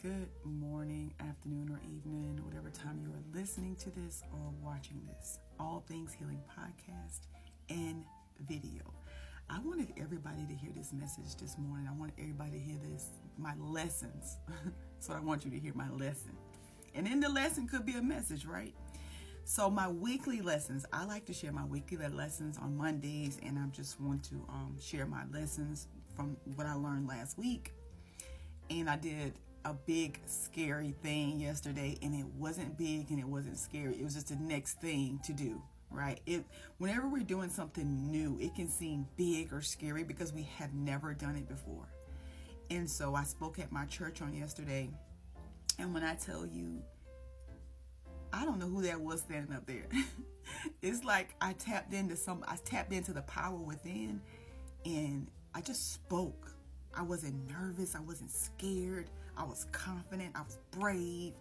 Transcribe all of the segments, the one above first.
Good morning, afternoon, or evening, whatever time you are listening to this or watching this. All Things Healing podcast and video. I wanted everybody to hear this message this morning. I wanted everybody to hear this, my lessons. So I want you to hear my lesson. And in the lesson could be a message, right? So my weekly lessons, I like to share my weekly lessons on Mondays, and I just want to share my lessons from what I learned last week. And I did a big scary thing yesterday, and it wasn't big and it wasn't scary. It was just the next thing to do, right? Whenever we're doing something new, it can seem big or scary because we have never done it before. And so I spoke at my church on yesterday, and when I tell you, I don't know who that was standing up there. It's like I tapped into the power within, and I just spoke. I wasn't nervous. I wasn't scared. I was confident. I was brave.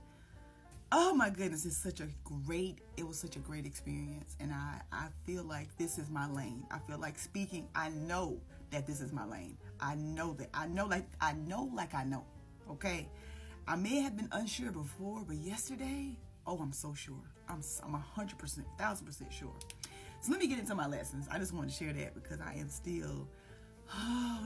Oh my goodness, it was such a great experience. And I feel like this is my lane. I feel like speaking, I know that this is my lane. I know. Okay. I may have been unsure before, but yesterday, I'm so sure. I'm 100%, 1000% sure. So let me get into my lessons. I just want to share that because I am still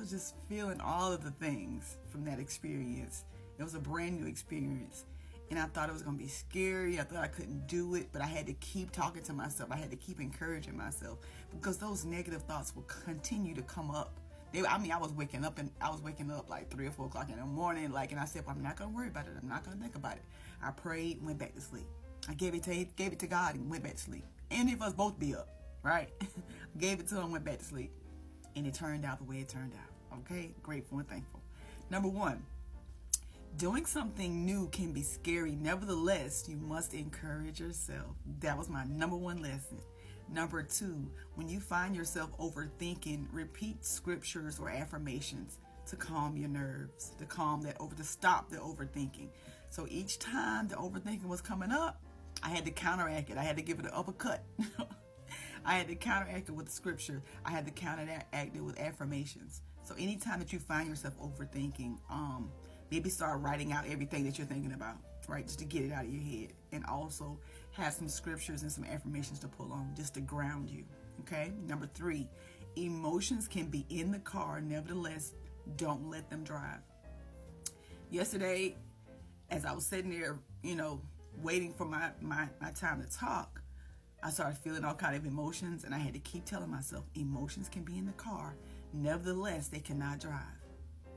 just feeling all of the things from that experience. It was a brand new experience, and I thought it was going to be scary. I thought I couldn't do it, but I had to keep talking to myself. I had to keep encouraging myself because those negative thoughts will continue to come up. I was waking up like 3 or 4 o'clock in the morning, and I said, well, I'm not going to worry about it. I'm not going to think about it. I prayed, went back to sleep. I gave it to God and went back to sleep. Any of us both be up, right? Gave it to him, went back to sleep. And it turned out the way it turned out. Okay? Grateful and thankful. Number 1, doing something new can be scary. Nevertheless, you must encourage yourself. That was my number 1 lesson. Number 2, when you find yourself overthinking, repeat scriptures or affirmations to calm your nerves, to stop the overthinking. So each time the overthinking was coming up, I had to counteract it. I had to give it an uppercut. I had to counteract it with scripture. I had to counteract it with affirmations. So anytime that you find yourself overthinking, maybe start writing out everything that you're thinking about, right? Just to get it out of your head. And also have some scriptures and some affirmations to pull on just to ground you. Okay? Number 3, emotions can be in the car. Nevertheless, don't let them drive. Yesterday, as I was sitting there, waiting for my time to talk, I started feeling all kind of emotions, and I had to keep telling myself, emotions can be in the car. Nevertheless, they cannot drive.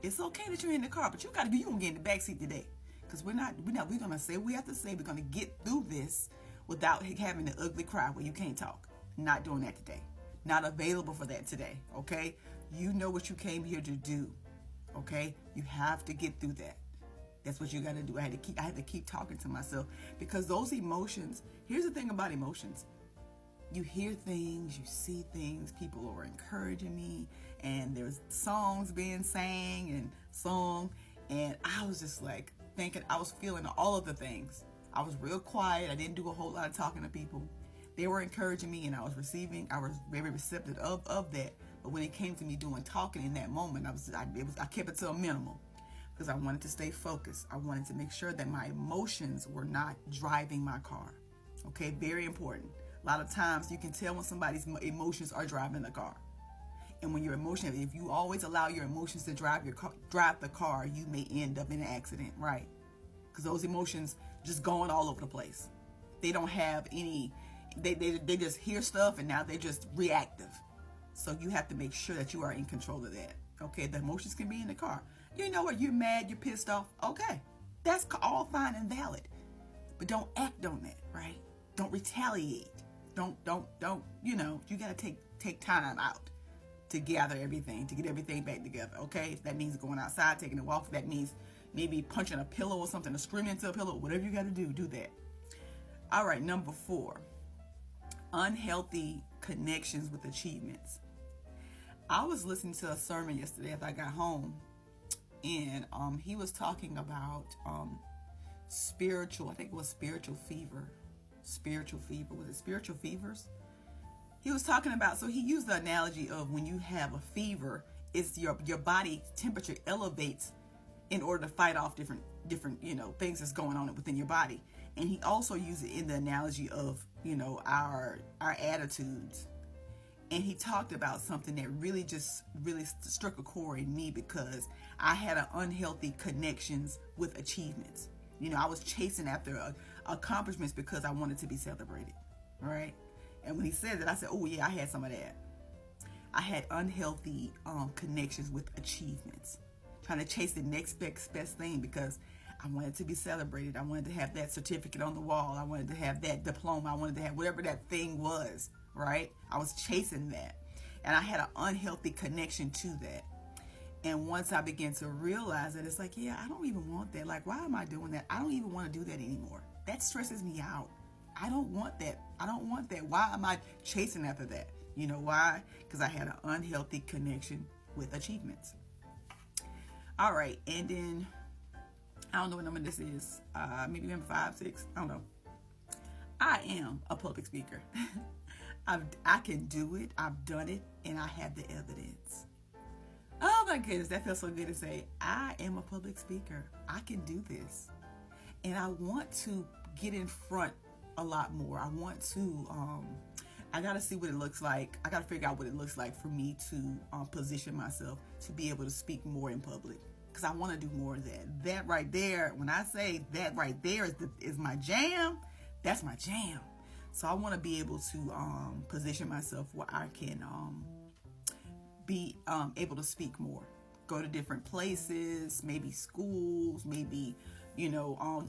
It's okay that you're in the car, but you're gonna get in the back seat today, because we're gonna say what we have to say. We're gonna get through this without having the ugly cry where you can't talk. Not doing that today. Not available for that today. Okay, you know what you came here to do. Okay, you have to get through that. That's what you got to do. I had to keep talking to myself, because those emotions. Here's the thing about emotions. You hear things, you see things, people are encouraging me, and there's songs being sang and sung, and I was just like thinking, I was feeling all of the things. I was real quiet. I didn't do a whole lot of talking to people. They were encouraging me, and I was very receptive of that. But when it came to me doing talking in that moment, I kept it to a minimum, because I wanted to stay focused. I wanted to make sure that my emotions were not driving my car. Okay, very important. A lot of times you can tell when somebody's emotions are driving the car. And when you're emotional, if you always allow your emotions to drive the car, you may end up in an accident, right? Because those emotions just going all over the place. They don't have any, they just hear stuff, and now they're just reactive. So you have to make sure that you are in control of that. Okay, the emotions can be in the car. You know what? You're mad, you're pissed off. Okay, that's all fine and valid. But don't act on that, right? Don't retaliate. Don't, you got to take time out to gather everything, to get everything back together, okay? If that means going outside, taking a walk, if that means maybe punching a pillow or something, or screaming into a pillow, whatever you got to do that. All right, number 4, unhealthy connections with achievements. I was listening to a sermon yesterday after I got home, and he was talking about spiritual, I think it was spiritual fever. Was it spiritual fevers? He was talking about, so he used the analogy of when you have a fever, it's your body temperature elevates in order to fight off different things that's going on within your body. And he also used it in the analogy of our attitudes. And he talked about something that really struck a chord in me, because I had an unhealthy connections with achievements. I was chasing after accomplishments because I wanted to be celebrated, right? And when he said that, I said, oh yeah, I had some of that. I had unhealthy connections with achievements, trying to chase the next best thing because I wanted to be celebrated. I wanted to have that certificate on the wall. I wanted to have that diploma. I wanted to have whatever that thing was, right? I was chasing that. And I had an unhealthy connection to that. And once I began to realize that, it's like, yeah, I don't even want that. Like, why am I doing that? I don't even want to do that anymore. That stresses me out. I don't want that. I don't want that. Why am I chasing after that? You know why? Because I had an unhealthy connection with achievements. All right. And then, I don't know what number this is. Maybe number 5, 6. I don't know. I am a public speaker. I can do it. I've done it. And I have the evidence. Oh my goodness, that feels so good to say. I am a public speaker. I can do this. And I want to get in front a lot more. I want to, I got to see what it looks like. I got to figure out what it looks like for me to position myself to be able to speak more in public. Because I want to do more of that. That right there, when I say that right there is my jam, that's my jam. So I want to be able to position myself where I can be able to speak more, go to different places, maybe schools, maybe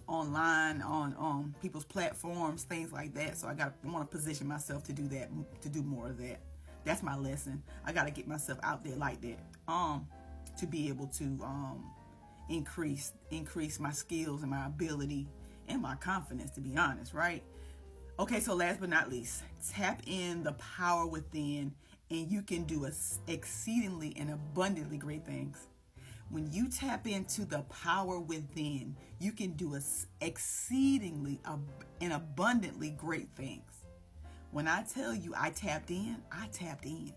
online on people's platforms, things like that. So I want to position myself to do that, to do more of that. That's my lesson. I got to get myself out there like that, to be able to increase my skills and my ability and my confidence, to be honest, right? Okay, so last but not least, tap in the power within, and you can do exceedingly and abundantly great things. When you tap into the power within, you can do exceedingly and abundantly great things. When I tell you I tapped in, I tapped in.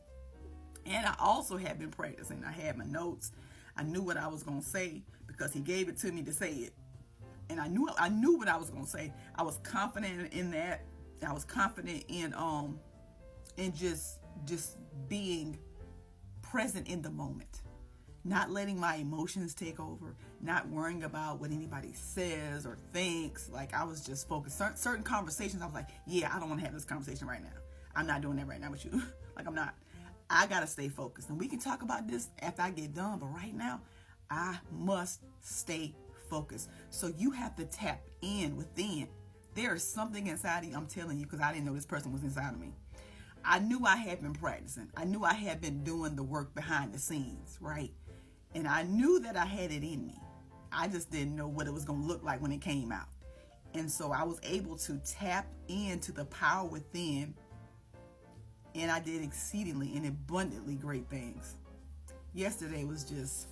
And I also have been practicing. I had my notes. I knew what I was going to say because he gave it to me to say it. And I knew what I was going to say. I was confident in that. I was confident in just being present in the moment. Not letting my emotions take over, not worrying about what anybody says or thinks. Like, I was just focused. Certain conversations, I was like, yeah, I don't want to have this conversation right now. I'm not doing that right now with you. Like, I'm not. I got to stay focused. And we can talk about this after I get done. But right now, I must stay focused. So you have to tap in within. There is something inside of you, I'm telling you, because I didn't know this person was inside of me. I knew I had been practicing. I knew I had been doing the work behind the scenes, right? And I knew that I had it in me. I just didn't know what it was going to look like when it came out. And so I was able to tap into the power within, and I did exceedingly and abundantly great things. Yesterday was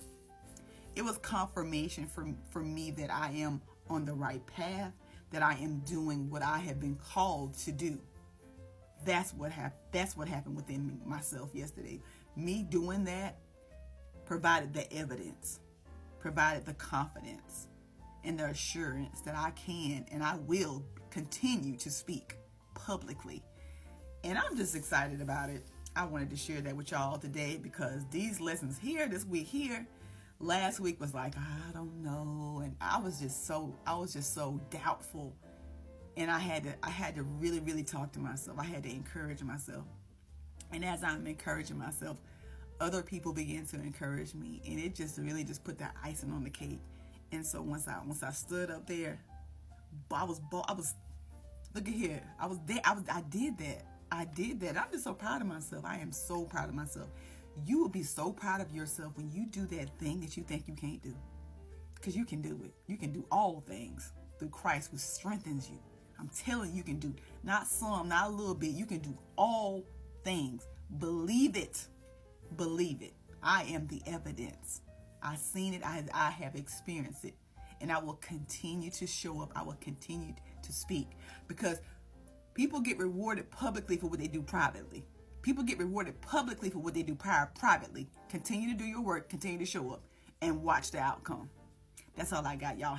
it was confirmation for me that I am on the right path, that I am doing what I have been called to do. That's what happened within myself yesterday. Me doing that provided the evidence, provided the confidence and the assurance that I can and I will continue to speak publicly. And I'm just excited about it. I wanted to share that with y'all today because these lessons here, this week here, last week was like, I don't know. And I was just so doubtful. And I had to really, really talk to myself. I had to encourage myself. And as I'm encouraging myself, other people began to encourage me. And it just really just put that icing on the cake. And so once I stood up there, I was look at here. I was there. I did that. I'm just so proud of myself. I am so proud of myself. You will be so proud of yourself when you do that thing that you think you can't do. Because you can do it. You can do all things through Christ who strengthens you. I'm telling you, you can do not some, not a little bit. You can do all things. Believe it. Believe it. I am the evidence. I've seen it. I have experienced it. And I will continue to show up. I will continue to speak. Because people get rewarded publicly for what they do privately. People get rewarded publicly for what they do privately. Continue to do your work. Continue to show up. And watch the outcome. That's all I got, y'all.